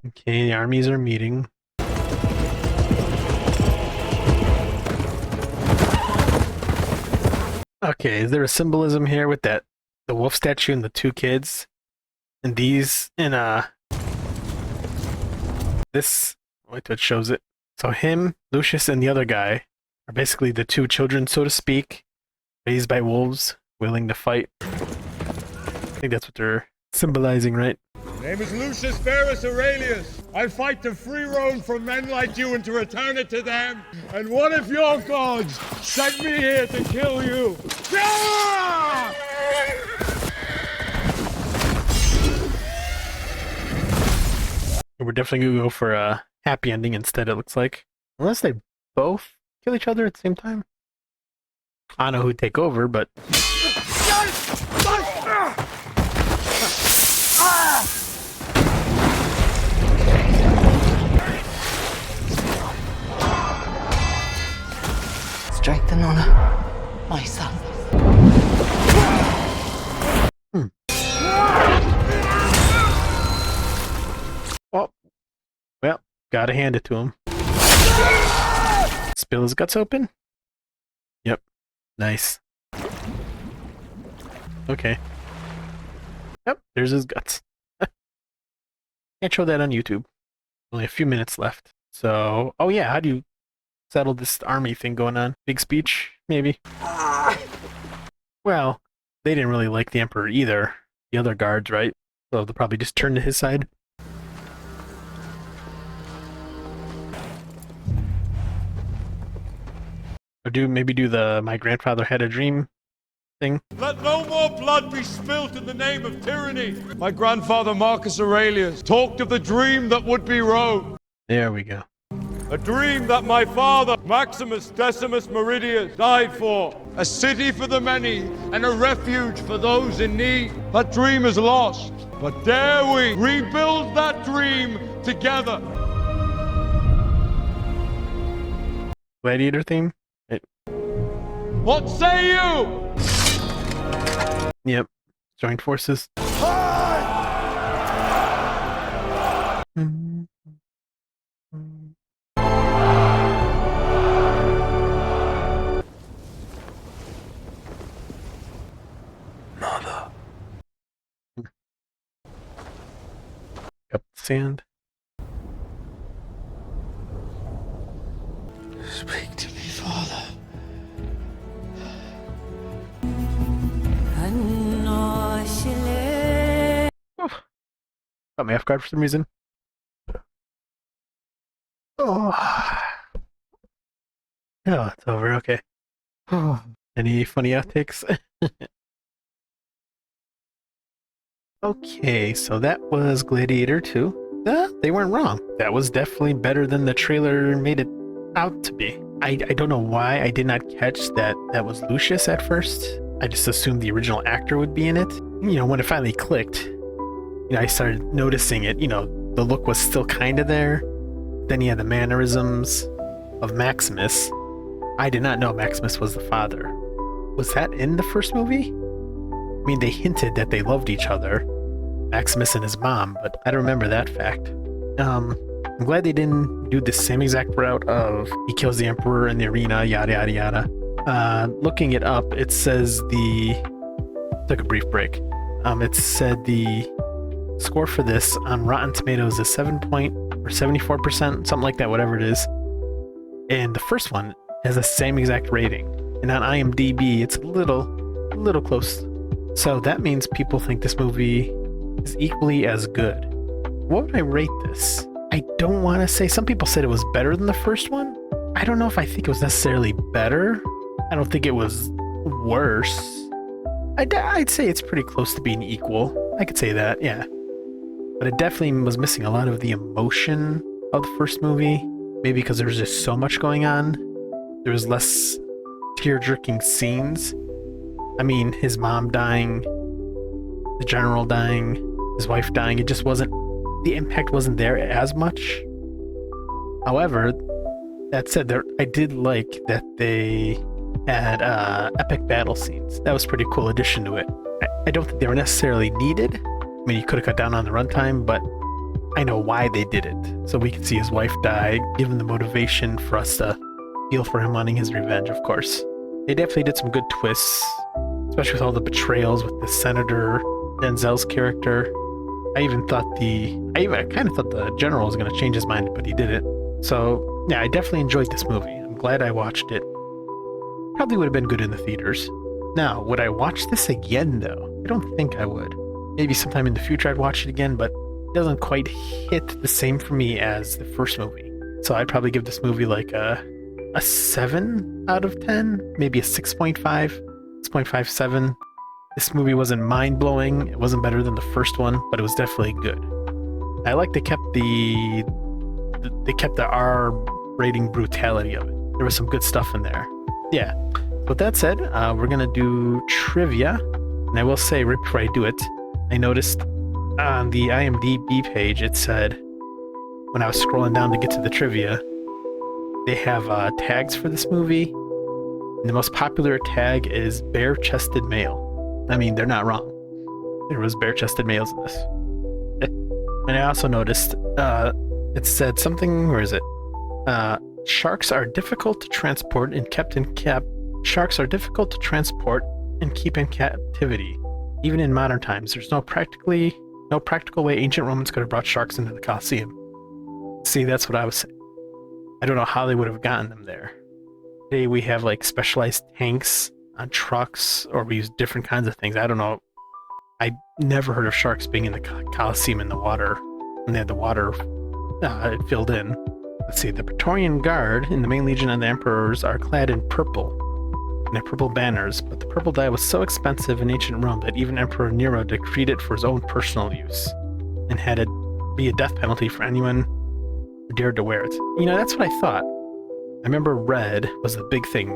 Okay, the armies are meeting. Okay, is there a symbolism here with that? The wolf statue and the two kids? And these, and this, wait till it shows it. So him, Lucius, and the other guy are basically the two children, so to speak, raised by wolves, willing to fight. I think that's what they're symbolizing, right? My name is Lucius Verus Aurelius. I fight to free Rome from men like you and to return it to them. And what if your gods sent me here to kill you? Ah! We're definitely gonna go for a happy ending instead, it looks like. Unless they both kill each other at the same time. I don't know who'd take over, but... and honor my son. Well, gotta hand it to him. Spill his guts open? Yep. Nice. Okay. Yep, there's his guts. Can't show that on YouTube. Only a few minutes left. So, oh yeah, how do you settle this army thing going on? Big speech, maybe? Well, they didn't really like the Emperor either. The other guards, right? So they'll probably just turn to his side. Or maybe do the my grandfather had a dream thing. Let no more blood be spilt in the name of tyranny. My grandfather Marcus Aurelius talked of the dream that would be Rome. There we go. A dream that my father, Maximus Decimus Meridius, died for. A city for the many and a refuge for those in need. That dream is lost, but dare we rebuild that dream together. Gladiator theme? What say you? Yep. Joint forces. Mother. Up the sand. Speak to me, Father. Oh. Got me off guard for some reason. Oh. Oh, it's over. Okay. Oh. Any funny outtakes? Okay, so that was Gladiator 2. They weren't wrong. That was definitely better than the trailer made it out to be. I don't know why I did not catch that was Lucius at first. I just assumed the original actor would be in it. You know, when it finally clicked, I started noticing it. The look was still kind of there. Then he had the mannerisms of Maximus. I did not know Maximus was the father. Was that in the first movie? I mean, they hinted that they loved each other, Maximus and his mom, but I don't remember that fact. I'm glad they didn't do the same exact route of he kills the Emperor in the arena, yada yada yada. Looking it up, it says took a brief break. It said the score for this on Rotten Tomatoes is 74%, something like that, whatever it is. And the first one has the same exact rating. And on IMDb, it's a little close. So that means people think this movie is equally as good. What would I rate this? I don't want to say. Some people said it was better than the first one. I don't know if I think it was necessarily better. I don't think it was worse. I'd say it's pretty close to being equal. I could say that, yeah. But it definitely was missing a lot of the emotion of the first movie. Maybe because there was just so much going on. There was less tear-jerking scenes. I mean, his mom dying, the general dying, his wife dying, it just wasn't, the impact wasn't there as much. However, that said, I did like that they had epic battle scenes. That was a pretty cool addition to it. I don't think they were necessarily needed. I mean, you could have cut down on the runtime, but I know why they did it. So we could see his wife die, give him the motivation for us to feel for him wanting his revenge, of course. They definitely did some good twists, especially with all the betrayals with the Senator Denzel's character. I kind of thought the general was going to change his mind, but he didn't. So, yeah, I definitely enjoyed this movie. I'm glad I watched it. Probably would have been good in the theaters. Now, would I watch this again, though? I don't think I would. Maybe sometime in the future I'd watch it again, but it doesn't quite hit the same for me as the first movie. So I'd probably give this movie like a 7 out of 10, maybe a 6.5, 6.57. This movie wasn't mind-blowing, it wasn't better than the first one, but it was definitely good. I like they kept the R rating brutality of it. There was some good stuff in there. Yeah. With that said, we're gonna do trivia, and I will say right before I do it, I noticed on the IMDb page it said, when I was scrolling down to get to the trivia, they have tags for this movie, The most popular tag is bare-chested male. I mean, they're not wrong. There was bare-chested males in this. And I also noticed it said something, where is it? Sharks are difficult to transport and Sharks are difficult to transport and keep in captivity, even in modern times. There's no practical way ancient Romans could have brought sharks into the Colosseum. See, that's what I was saying. I don't know how they would have gotten them there. Today we have like specialized tanks on trucks, or we use different kinds of things. I don't know. I never heard of sharks being in the Colosseum in the water, when they had the water filled in. Let's see, the Praetorian Guard in the main legion of the emperors are clad in purple, and have purple banners, but the purple dye was so expensive in ancient Rome that even Emperor Nero decreed it for his own personal use, and had it be a death penalty for anyone who dared to wear it. You know, that's what I thought. I remember red was the big thing.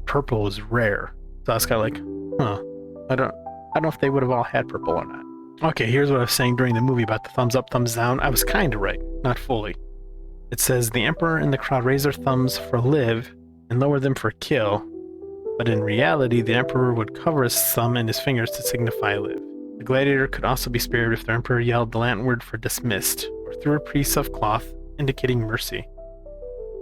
Purple was rare. So I was kind of like, huh, I don't know if they would have all had purple or not. Okay, here's what I was saying during the movie about the thumbs up, thumbs down. I was kind of right, not fully. It says, the emperor and the crowd raise their thumbs for live and lower them for kill, but in reality, the emperor would cover his thumb and his fingers to signify live. The gladiator could also be spared if the emperor yelled the Latin word for dismissed, or threw a piece of cloth indicating mercy.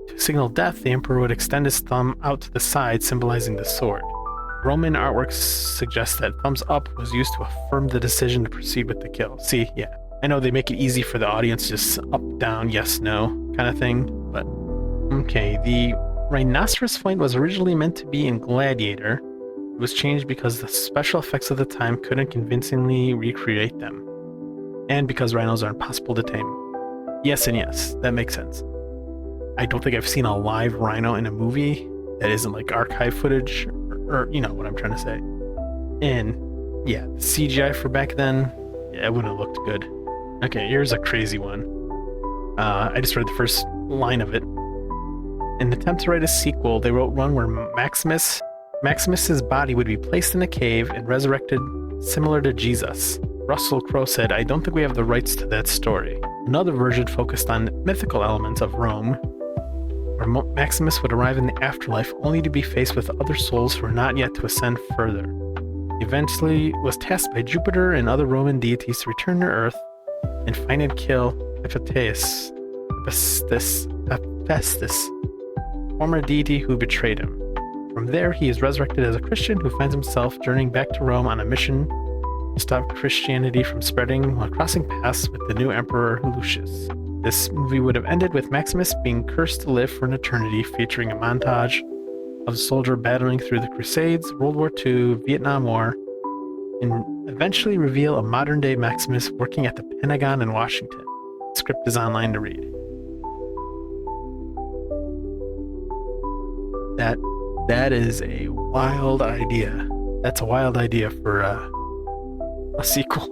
To signal death, the emperor would extend his thumb out to the side, symbolizing the sword. Roman artwork suggests that thumbs up was used to affirm the decision to proceed with the kill. See, yeah, I know they make it easy for the audience, just up, down, yes, no kind of thing, but okay. The rhinoceros fight was originally meant to be in Gladiator. It was changed because the special effects of the time couldn't convincingly recreate them, and because rhinos are impossible to tame. Yes and yes, that makes sense. I don't think I've seen a live rhino in a movie that isn't like archive footage, or you know what I'm trying to say. And yeah, the CGI for back then, yeah, it wouldn't have looked good. Okay, here's a crazy one. I just read the first line of it. In an attempt to write a sequel, they wrote one where Maximus's body would be placed in a cave and resurrected similar to Jesus. Russell Crowe said, I don't think we have the rights to that story. Another version focused on mythical elements of Rome, where Maximus would arrive in the afterlife only to be faced with other souls who are not yet to ascend further. He eventually was tasked by Jupiter and other Roman deities to return to Earth and find and kill Hephaestus, former deity who betrayed him. From there, he is resurrected as a Christian who finds himself journeying back to Rome on a mission to stop Christianity from spreading while crossing paths with the new emperor Lucius. This movie would have ended with Maximus being cursed to live for an eternity, featuring a montage of a soldier battling through the Crusades, World War II, Vietnam War, and eventually reveal a modern-day Maximus working at the Pentagon in Washington. The script is online to read. That is a wild idea. That's a wild idea for a sequel.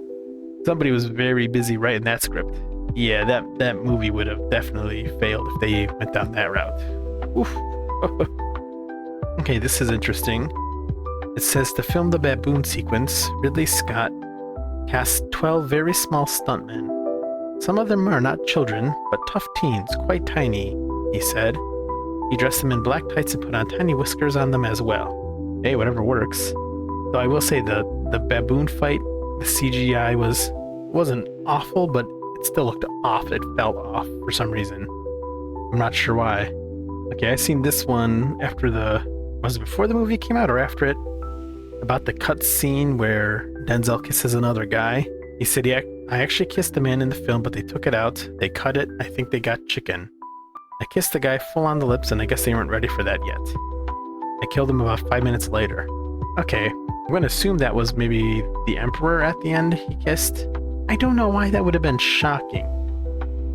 Somebody was very busy writing that script. Yeah, that movie would have definitely failed if they went down that route. Oof. Okay, this is interesting. It says to film the baboon sequence, Ridley Scott cast 12 very small stuntmen. Some of them are not children, but tough teens, quite tiny, he said. He dressed them in black tights and put on tiny whiskers on them as well. Hey, whatever works. So I will say the baboon fight, the CGI wasn't awful, but it still looked off. It felt off for some reason. I'm not sure why. Okay, I seen this one after was it before the movie came out or after it? About the cut scene where Denzel kisses another guy. He said, I actually kissed a man in the film, but they took it out. They cut it. I think they got chicken. I kissed the guy full on the lips, and I guess they weren't ready for that yet. I killed him about 5 minutes later. Okay, I'm going to assume that was maybe the Emperor at the end he kissed. I don't know why that would have been shocking.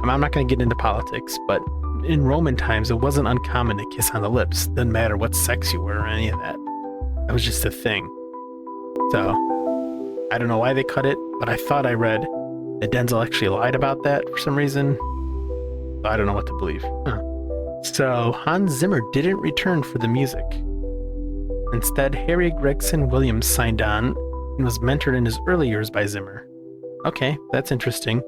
I'm not going to get into politics, but in Roman times, it wasn't uncommon to kiss on the lips. Didn't matter what sex you were or any of that. That was just a thing. So, I don't know why they cut it, but I thought I read that Denzel actually lied about that for some reason. I don't know what to believe. So, Hans Zimmer didn't return for the music. Instead, Harry Gregson Williams signed on and was mentored in his early years by Zimmer. Okay, that's interesting.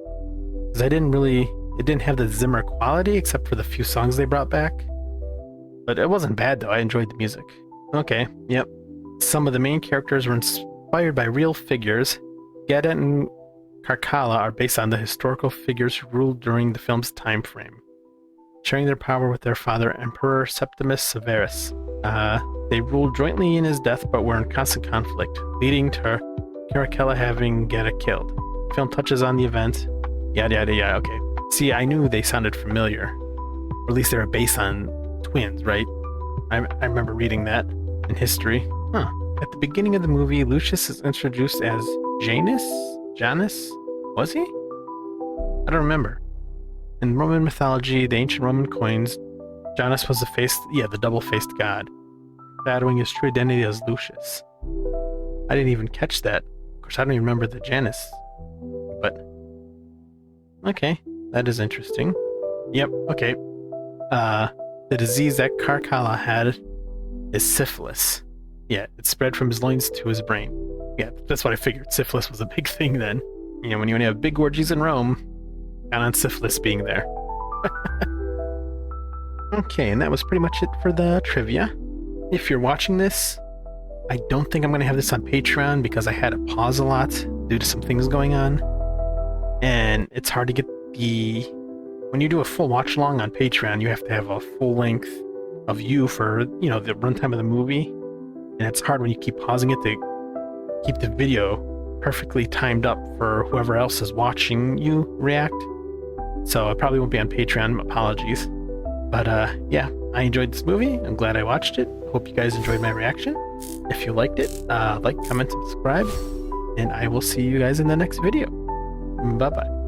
Because it didn't have the Zimmer quality except for the few songs they brought back. But it wasn't bad though. I enjoyed the music. Okay, yep. Some of the main characters were inspired by real figures. Gedda and Karkala are based on the historical figures who ruled during the film's time frame, sharing their power with their father, Emperor Septimus Severus. They ruled jointly in his death, but were in constant conflict, leading to Caracalla having Gedda killed. The film touches on the event. Yada yada yada. Okay. See, I knew they sounded familiar. Or at least they were based on twins, right? I remember reading that in history. Huh. At the beginning of the movie, Lucius is introduced as Janus? Was he? I don't remember. In Roman mythology, the ancient Roman coins, Janus was the double-faced god, shadowing his true identity as Lucius. I didn't even catch that. Of course, I don't even remember the Janus. But, okay, that is interesting. Yep, okay. The disease that Karkala had is syphilis. Yeah, it spread from his loins to his brain. Yeah, that's what I figured. Syphilis was a big thing then. You know, when you have big orgies in Rome, count on syphilis being there. Okay, and that was pretty much it for the trivia. If you're watching this, I don't think I'm going to have this on Patreon because I had to pause a lot due to some things going on. And it's hard to get the... When you do a full watch along on Patreon, you have to have a full length of you for, you know, the runtime of the movie. And it's hard when you keep pausing it to keep the video perfectly timed up for whoever else is watching you react. So I probably won't be on Patreon, apologies. But yeah, I enjoyed this movie. I'm glad I watched it. Hope you guys enjoyed my reaction. If you liked it, like, comment, subscribe, and I will see you guys in the next video. Bye-bye.